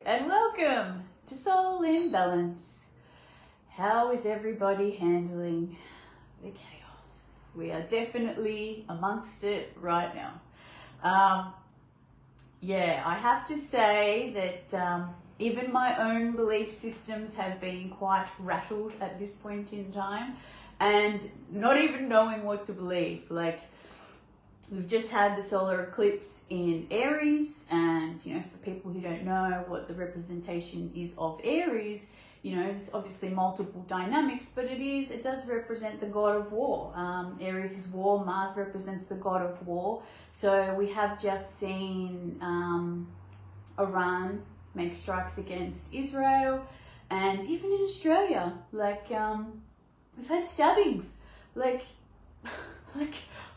and welcome to Soul in Balance. How is everybody handling the chaos? We are definitely amongst it right now. Yeah, I have to say that even my own belief systems have been quite rattled at this point in time, and not even knowing what to believe. Like, we've just had the solar eclipse in Aries, and for people who don't know what the representation is of Aries, there's obviously multiple dynamics, but it does represent the god of war. Aries is war, Mars represents the god of war. So we have just seen Iran make strikes against Israel, and even in Australia, we've had stabbings, like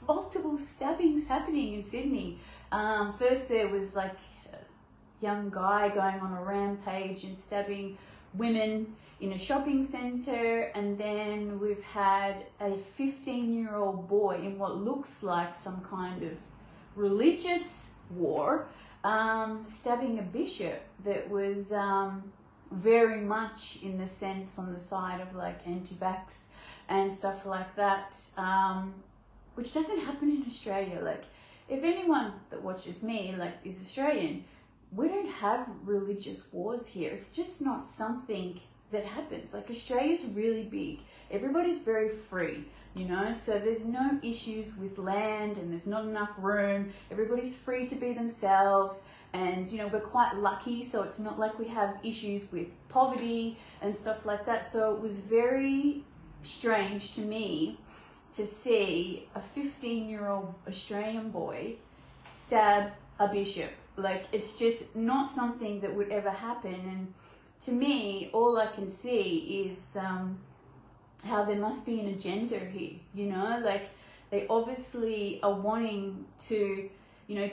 multiple stabbings happening in Sydney. First there was like a young guy going on a rampage and stabbing women in a shopping centre, and then we've had a 15-year-old boy in what looks like some kind of religious war, stabbing a bishop that was very much in the sense on the side of like anti-vax and stuff like that, which doesn't happen in Australia. Like, if anyone that watches me is Australian, we don't have religious wars here. It's just not something that happens. Like, Australia's really big. Everybody's very free, so there's no issues with land, and there's not enough room. Everybody's free to be themselves, and we're quite lucky, so it's not like we have issues with poverty and stuff like that. So it was very strange to me to see a 15-year-old Australian boy stab a bishop. Like, it's just not something that would ever happen. And to me, all I can see is how there must be an agenda here, like they obviously are wanting to,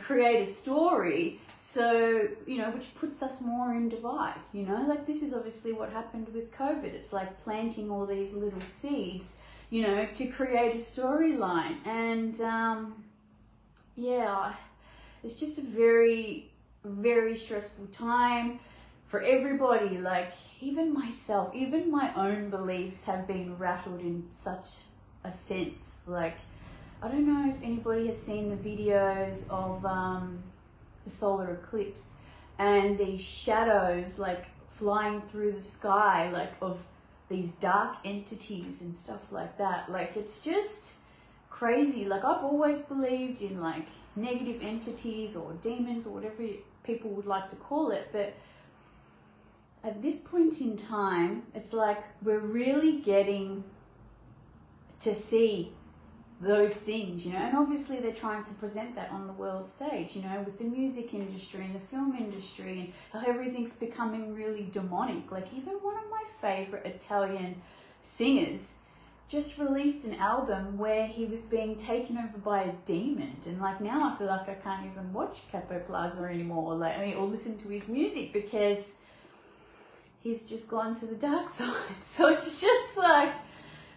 create a story, so, which puts us more in divide, like this is obviously what happened with COVID. It's like planting all these little seeds, to create a storyline. And yeah, it's just a very, very stressful time for everybody. Like, even myself, even my own beliefs have been rattled in such a sense. Like, I don't know if anybody has seen the videos of the solar eclipse and these shadows like flying through the sky, like of these dark entities and stuff like that. Like, it's just crazy. Like, I've always believed in like negative entities or demons or whatever people would like to call it, but at this point in time, it's like we're really getting to see those things, and obviously they're trying to present that on the world stage, with the music industry and the film industry, and how everything's becoming really demonic. Like, even one of my favorite Italian singers just released an album where he was being taken over by a demon, and like now I feel like I can't even watch Capo Plaza anymore, or listen to his music, because he's just gone to the dark side. So it's just like,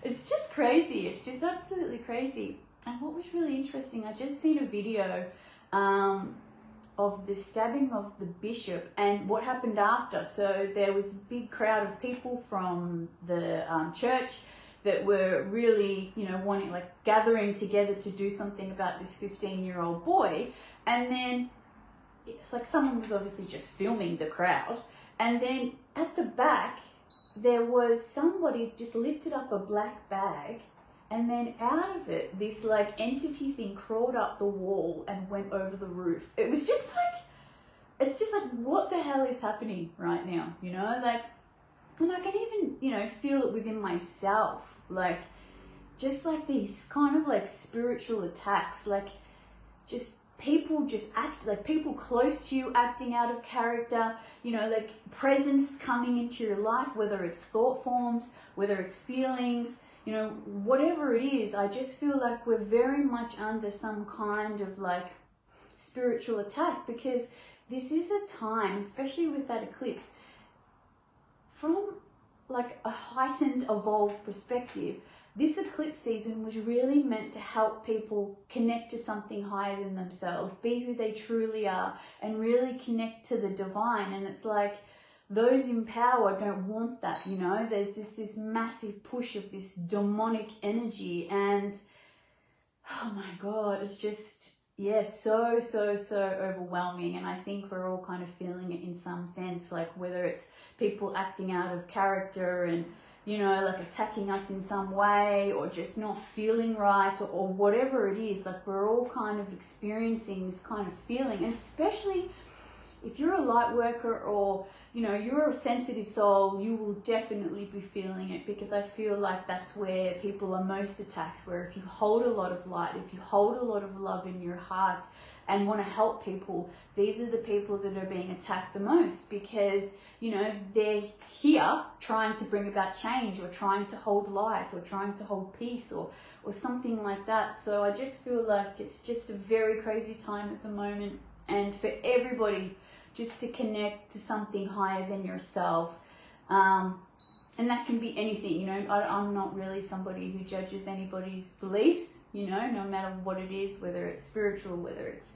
it's just crazy. It's just absolutely crazy. And what was really interesting, I just seen a video of the stabbing of the bishop and what happened after. So there was a big crowd of people from the church that were really, wanting, like, gathering together to do something about this 15-year-old boy. And then it's like someone was obviously just filming the crowd. And then at the back, there was somebody just lifted up a black bag, and then out of it, this like entity thing crawled up the wall and went over the roof. It was just like, it's just like, what the hell is happening right now? Like, and I can even, feel it within myself, like, just like these kind of like spiritual attacks, like just people just act like people close to you acting out of character, like presence coming into your life, whether it's thought forms, whether it's feelings, whatever it is. I just feel like we're very much under some kind of like spiritual attack, because this is a time, especially with that eclipse, from like a heightened, evolved perspective, this eclipse season was really meant to help people connect to something higher than themselves, be who they truly are, and really connect to the divine. And it's like, those in power don't want that, you know. There's this massive push of this demonic energy, and oh my God, it's just, yeah, so overwhelming. And I think we're all kind of feeling it in some sense, like whether it's people acting out of character and, you know, like attacking us in some way, or just not feeling right, or whatever it is. Like, we're all kind of experiencing this kind of feeling, and especially if you're a light worker, or, you know, you're a sensitive soul, you will definitely be feeling it, because I feel like that's where people are most attacked. Where if you hold a lot of light, if you hold a lot of love in your heart and want to help people, these are the people that are being attacked the most, because, you know, they're here trying to bring about change, or trying to hold light, or trying to hold peace, or something like that. So I just feel like it's just a very crazy time at the moment, and for everybody just to connect to something higher than yourself. And that can be anything, you know. I'm not really somebody who judges anybody's beliefs, you know, no matter what it is, whether it's spiritual, whether it's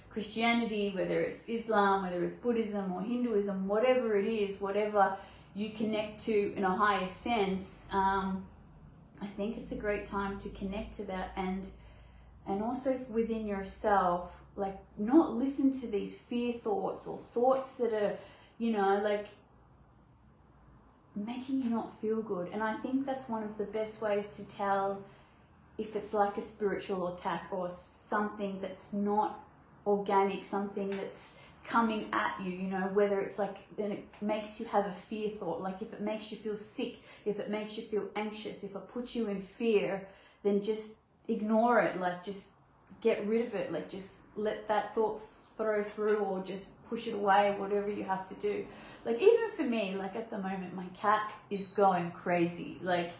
Christianity, whether it's Islam, whether it's Buddhism or Hinduism, whatever it is, whatever you connect to in a higher sense. I think it's a great time to connect to that, and also within yourself, like, not listen to these fear thoughts, or thoughts that are, you know, like making you not feel good. And I think that's one of the best ways to tell if it's like a spiritual attack, or something that's not organic, something that's coming at you, you know, whether it's like, then it makes you have a fear thought, like if it makes you feel sick, if it makes you feel anxious, if it puts you in fear, then just ignore it, like just get rid of it, like just let that thought throw through, or just push it away, whatever you have to do. Like, even for me, like at the moment, my cat is going crazy. Like,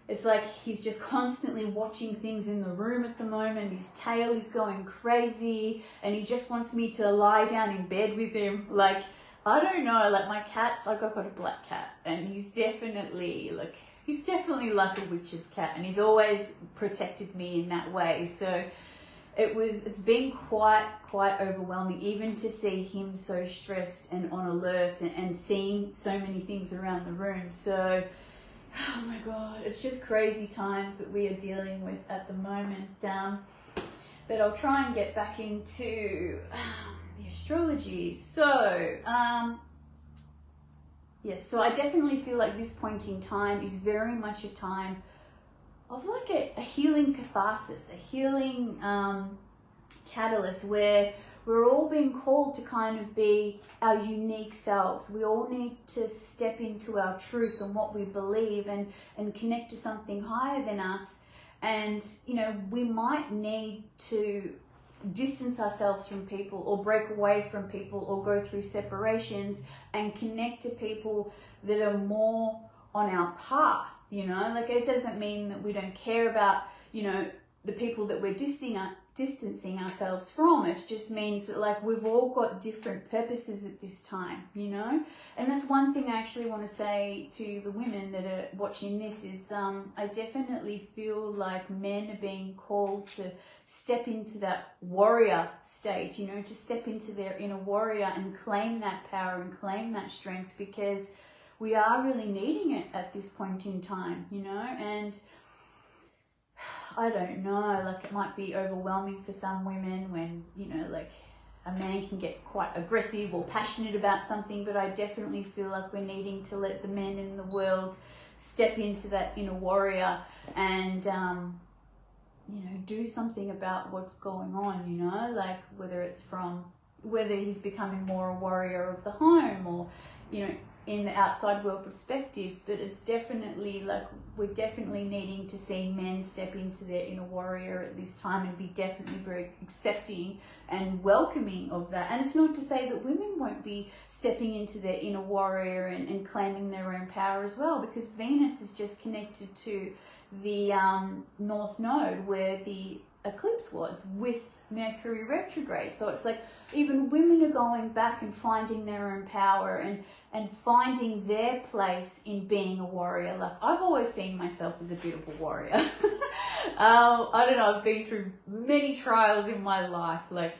it's like he's just constantly watching things in the room at the moment. His tail is going crazy, and he just wants me to lie down in bed with him. Like, I don't know, like my cat's, like I've got a black cat, and he's definitely like a witch's cat, and he's always protected me in that way. So it's been quite overwhelming, even to see him so stressed and on alert, and seeing so many things around the room. So, oh my God, it's just crazy times that we are dealing with at the moment. But I'll try and get back into the astrology. So, yes, so I definitely feel like this point in time is very much a time of like a healing catharsis, a healing catalyst, where we're all being called to kind of be our unique selves. We all need to step into our truth and what we believe, and connect to something higher than us. And, you know, we might need to distance ourselves from people, or break away from people, or go through separations and connect to people that are more on our path. You know, like, it doesn't mean that we don't care about, you know, the people that we're distancing ourselves from. It just means that, like, we've all got different purposes at this time, you know. And that's one thing I actually want to say to the women that are watching this is, I definitely feel like men are being called to step into that warrior state, you know, to step into their inner warrior and claim that power and claim that strength, because we are really needing it at this point in time, you know. And I don't know, like, it might be overwhelming for some women when, you know, like, a man can get quite aggressive or passionate about something, but I definitely feel like we're needing to let the men in the world step into that inner warrior and, you know, do something about what's going on, you know, like whether he's becoming more a warrior of the home, or, you know, in the outside world perspectives. But it's definitely like, we're definitely needing to see men step into their inner warrior at this time, and be definitely very accepting and welcoming of that. And it's not to say that women won't be stepping into their inner warrior and claiming their own power as well, because Venus is just connected to the North Node, where the eclipse was, with Mercury retrograde. So it's like even women are going back and finding their own power and finding their place in being a warrior. Like I've always seen myself as a bit of a warrior. I don't know, I've been through many trials in my life, like,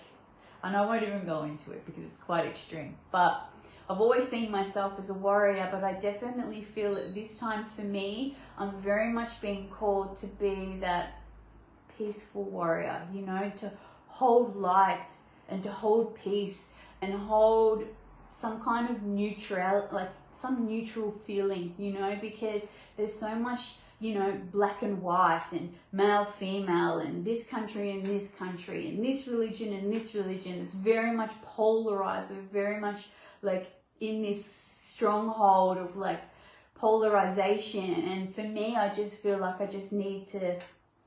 and I won't even go into it because it's quite extreme, but I've always seen myself as a warrior. But I definitely feel that this time for me, I'm very much being called to be that peaceful warrior, you know, to hold light and to hold peace and hold some kind of neutral, like some neutral feeling, you know, because there's so much, you know, black and white and male, female, and this country and this country and this religion and this religion. It's very much polarized. We're very much like in this stronghold of like polarization. And for me, I just feel like I just need to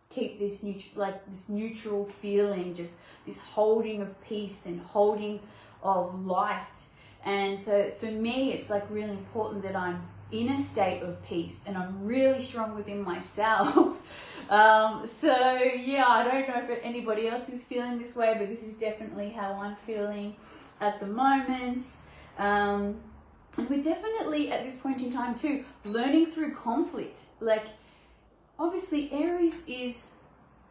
keep this neutral feeling, just this holding of peace and holding of light. And so for me, it's like really important that I'm in a state of peace and I'm really strong within myself. So yeah, I don't know if anybody else is feeling this way, but this is definitely how I'm feeling at the moment. And we're definitely at this point in time too, learning through conflict. Like obviously Aries is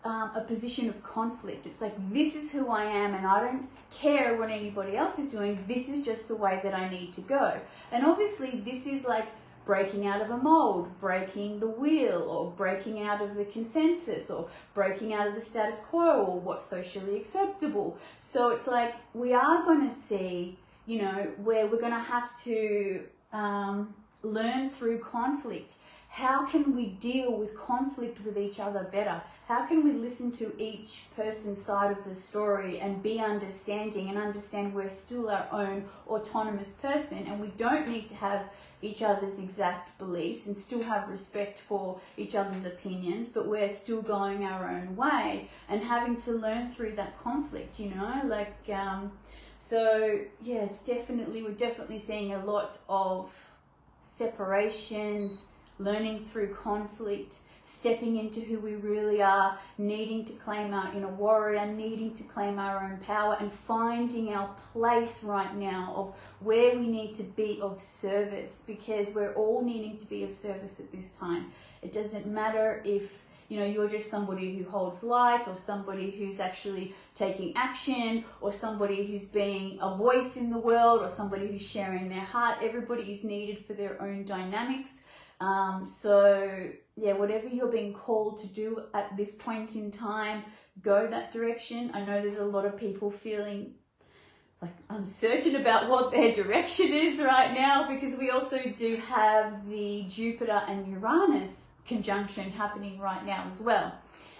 a position of conflict. It's like, this is who I am and I don't care what anybody else is doing. This is just the way that I need to go. And obviously this is like breaking out of a mold, breaking the wheel, or breaking out of the consensus, or breaking out of the status quo, or what's socially acceptable. So it's like we are going to see, you know, where we're going to have to learn through conflict. How can we deal with conflict with each other better? How can we listen to each person's side of the story and be understanding and understand we're still our own autonomous person and we don't need to have each other's exact beliefs and still have respect for each other's opinions, but we're still going our own way and having to learn through that conflict, you know, like, so yeah, it's definitely, we're definitely seeing a lot of separations, learning through conflict, stepping into who we really are, needing to claim our inner warrior, needing to claim our own power and finding our place right now of where we need to be of service, because we're all needing to be of service at this time. It doesn't matter if, you know, you're just somebody who holds light, or somebody who's actually taking action, or somebody who's being a voice in the world, or somebody who's sharing their heart. Everybody is needed for their own dynamics. So yeah, whatever you're being called to do at this point in time, go that direction. I know there's a lot of people feeling like uncertain about what their direction is right now, because we also do have the Jupiter and Uranus conjunction happening right now as well.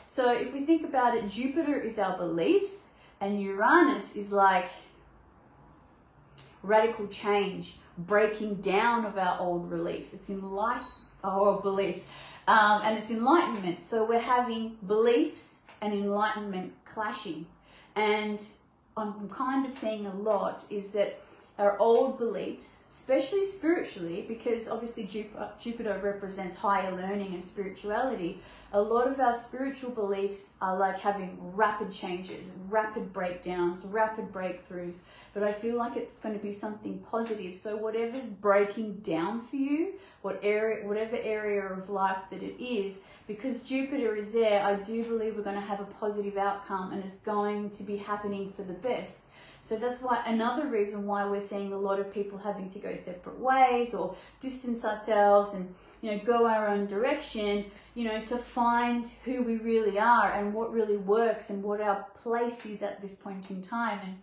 So if we think about it, Jupiter is our beliefs and Uranus is like radical change, breaking down of our old beliefs. It's our beliefs, and it's enlightenment. So we're having beliefs and enlightenment clashing, and I'm kind of seeing a lot is that our old beliefs, especially spiritually, because obviously Jupiter represents higher learning and spirituality, a lot of our spiritual beliefs are like having rapid changes, rapid breakdowns, rapid breakthroughs. But I feel like it's going to be something positive. So whatever's breaking down for you, whatever area of life that it is, because Jupiter is there, I do believe we're going to have a positive outcome and it's going to be happening for the best. So that's why, another reason why we're seeing a lot of people having to go separate ways or distance ourselves and, you know, go our own direction, you know, to find who we really are and what really works and what our place is at this point in time. And,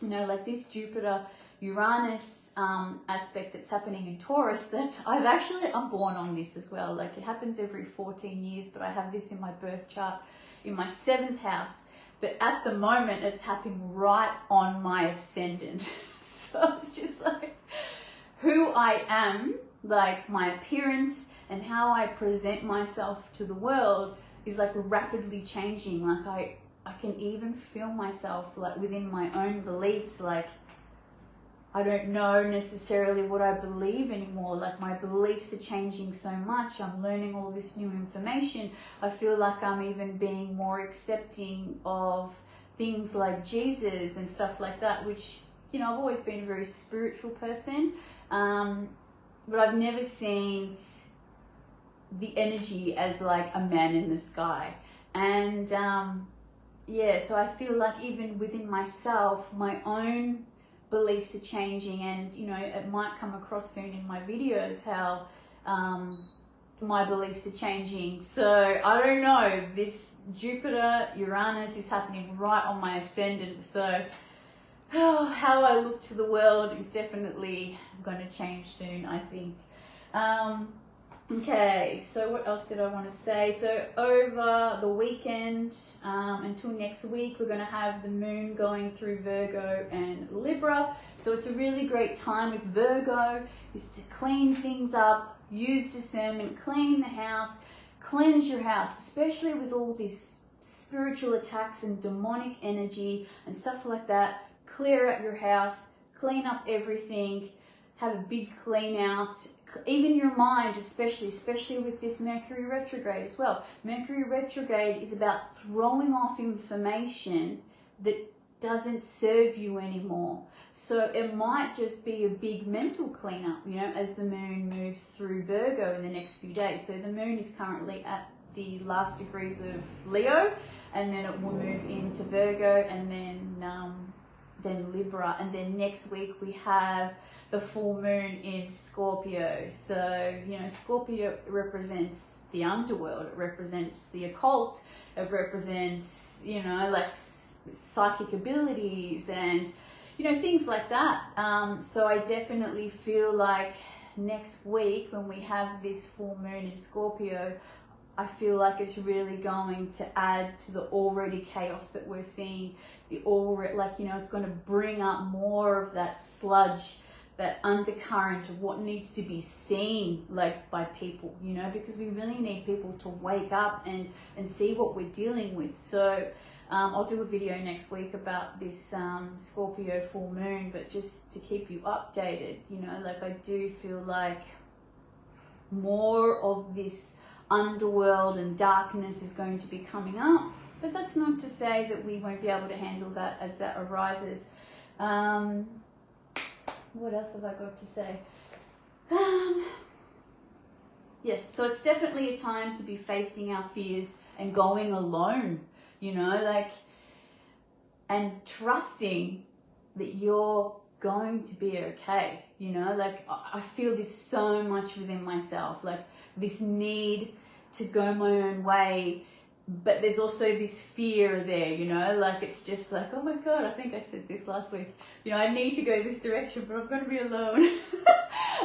you know, like this Jupiter Uranus aspect that's happening in Taurus, I'm born on this as well. Like it happens every 14 years, but I have this in my birth chart in my 7th house. But at the moment, it's happening right on my ascendant. So it's just like who I am, like my appearance and how I present myself to the world is like rapidly changing. Like I can even feel myself like within my own beliefs, like I don't know necessarily what I believe anymore. Like my beliefs are changing so much. I'm learning all this new information. I feel like I'm even being more accepting of things like Jesus and stuff like that, which, you know, I've always been a very spiritual person, but I've never seen the energy as like a man in the sky. And yeah, so I feel like even within myself, my own beliefs are changing, and you know, it might come across soon in my videos how my beliefs are changing. So I don't know, this Jupiter Uranus is happening right on my ascendant, so how I look to the world is definitely going to change soon, I think. Okay, so what else did I want to say? So over the weekend until next week, we're going to have the moon going through Virgo and Libra. So it's a really great time with Virgo is to clean things up, use discernment, clean the house, cleanse your house, especially with all these spiritual attacks and demonic energy and stuff like that. Clear out your house, clean up everything, have a big clean out. Even your mind, especially with this Mercury retrograde as well. Mercury retrograde is about throwing off information that doesn't serve you anymore. So it might just be a big mental cleanup, you know, as the moon moves through Virgo in the next few days. So the moon is currently at the last degrees of Leo, and then it will move into Virgo, and then Libra, and then next week we have the full moon in Scorpio. So, you know, Scorpio represents the underworld, it represents the occult, it represents, you know, like psychic abilities and, you know, things like that. So I definitely feel like next week when we have this full moon in Scorpio, I feel like it's really going to add to the already chaos that we're seeing. Like, you know, it's going to bring up more of that sludge, that undercurrent of what needs to be seen, like, by people, you know, because we really need people to wake up and see what we're dealing with. So I'll do a video next week about this Scorpio full moon, but just to keep you updated, you know, like, I do feel like more of this underworld and darkness is going to be coming up, but that's not to say that we won't be able to handle that as that arises. What else have I got to say? Yes, so it's definitely a time to be facing our fears and going alone, you know, like, and trusting that you're going to be okay, you know, like, I feel this so much within myself, like this need to go my own way, but there's also this fear there, you know, like, it's just like, oh my God, I think I said this last week, you know, I need to go this direction, but I'm going to be alone.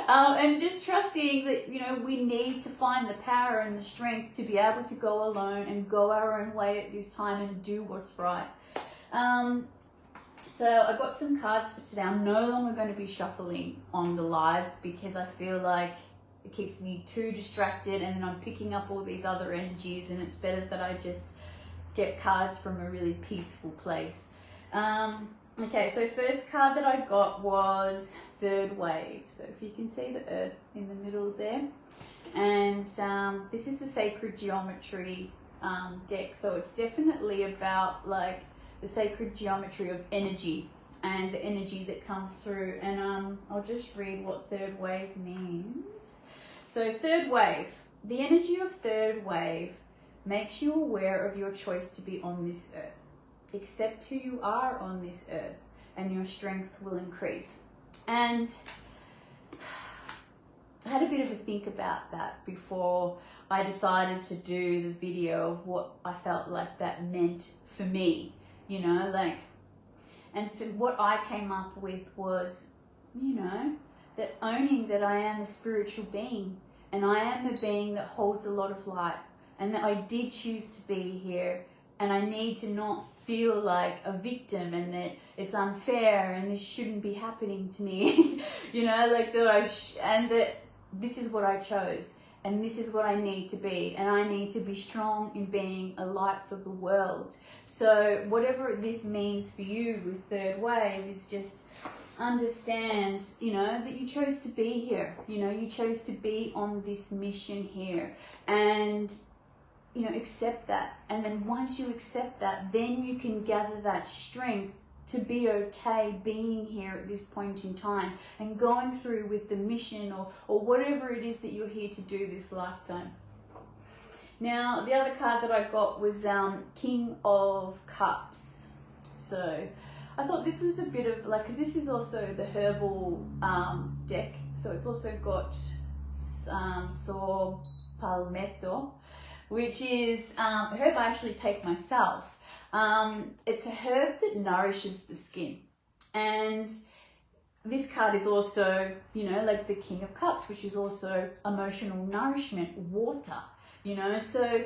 And just trusting that, you know, we need to find the power and the strength to be able to go alone and go our own way at this time and do what's right. So I got some cards for today. I'm no longer going to be shuffling on the lives because I feel like it keeps me too distracted, and then I'm picking up all these other energies, and it's better that I just get cards from a really peaceful place. Okay, so first card that I got was Third Wave. So if you can see the Earth in the middle there. And this is the Sacred Geometry deck. So it's definitely about like the sacred geometry of energy and the energy that comes through. And I'll just read what Third Wave means. So Third Wave, the energy of Third Wave makes you aware of your choice to be on this earth. Accept who you are on this earth and your strength will increase. And I had a bit of a think about that before I decided to do the video of what I felt like that meant for me, you know, like, and for what I came up with was, you know, that owning that I am a spiritual being and I am a being that holds a lot of light, and that I did choose to be here, and I need to not feel like a victim and that it's unfair and this shouldn't be happening to me, you know, like that and that this is what I chose and this is what I need to be, and I need to be strong in being a light for the world. So whatever this means for you with Third Wave is just understand, you know, that you chose to be here, you know, you chose to be on this mission here, and you know, accept that. And then once you accept that, then you can gather that strength to be okay being here at this point in time and going through with the mission or whatever it is that you're here to do this lifetime. Now, the other card that I got was King of Cups. So I thought this was a bit of like, because this is also the herbal deck. So it's also got Saw Palmetto, which is a herb I actually take myself. It's a herb that nourishes the skin. And this card is also, you know, like the King of Cups, which is also emotional nourishment, water, you know. So,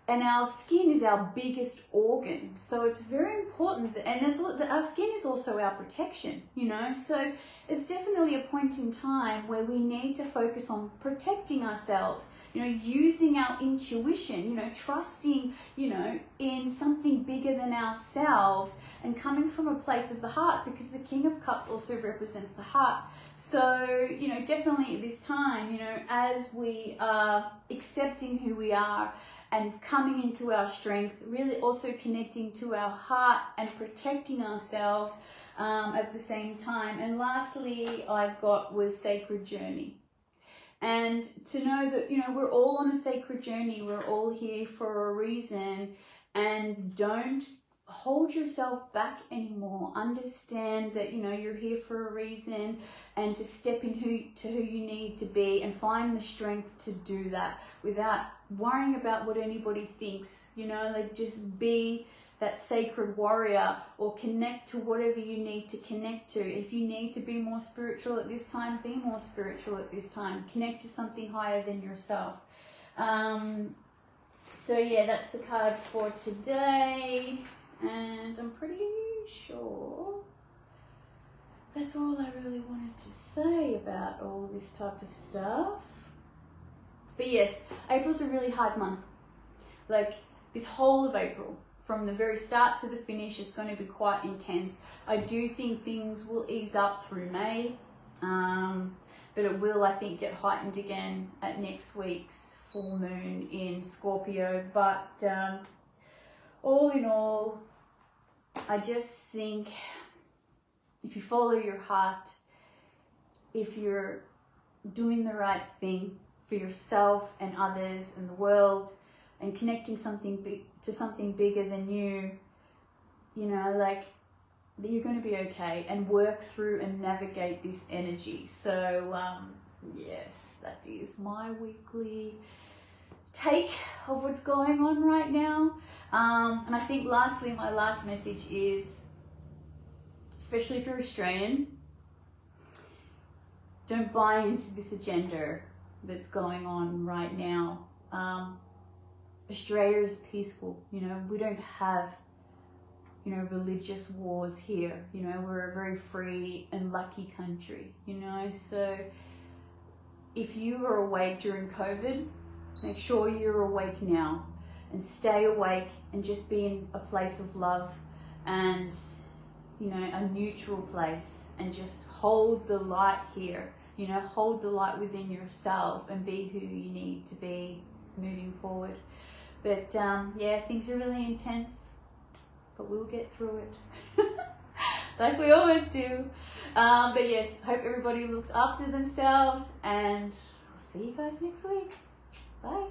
and our skin is our biggest organ. So it's very important that, and our skin is also our protection, you know. So it's definitely a point in time where we need to focus on protecting ourselves, you know, using our intuition, you know, trusting, you know, in something bigger than ourselves and coming from a place of the heart, because the King of Cups also represents the heart. So, you know, definitely at this time, you know, as we are accepting who we are and coming into our strength, really also connecting to our heart and protecting ourselves at the same time. And lastly, I got was Sacred Journey. And to know that, you know, we're all on a sacred journey. We're all here for a reason. And don't hold yourself back anymore. Understand that, you know, you're here for a reason, and to step in who you need to be and find the strength to do that without worrying about what anybody thinks. You know, like just be that sacred warrior, or connect to whatever you need to connect to. If you need to be more spiritual at this time, be more spiritual at this time. Connect to something higher than yourself. So yeah, that's the cards for today. And I'm pretty sure that's all I really wanted to say about all this type of stuff. But yes, April's a really hard month. Like this whole of April, from the very start to the finish, it's going to be quite intense. I do think things will ease up through May, but it will, I think, get heightened again at next week's full moon in Scorpio. But all in all, I just think if you follow your heart, if you're doing the right thing for yourself and others and the world, and connecting to something bigger than you, you know, like, you're going to be okay and work through and navigate this energy. So yes, that is my weekly take of what's going on right now. And I think lastly, my last message is, especially if you're Australian, don't buy into this agenda that's going on right now. Australia is peaceful, you know, we don't have, you know, religious wars here, you know, we're a very free and lucky country, you know. So if you were awake during COVID, make sure you're awake now, and stay awake and just be in a place of love and, you know, a neutral place, and just hold the light here, you know, hold the light within yourself and be who you need to be moving forward. But yeah, things are really intense, but we'll get through it like we always do. But yes, hope everybody looks after themselves, and I'll see you guys next week. Bye.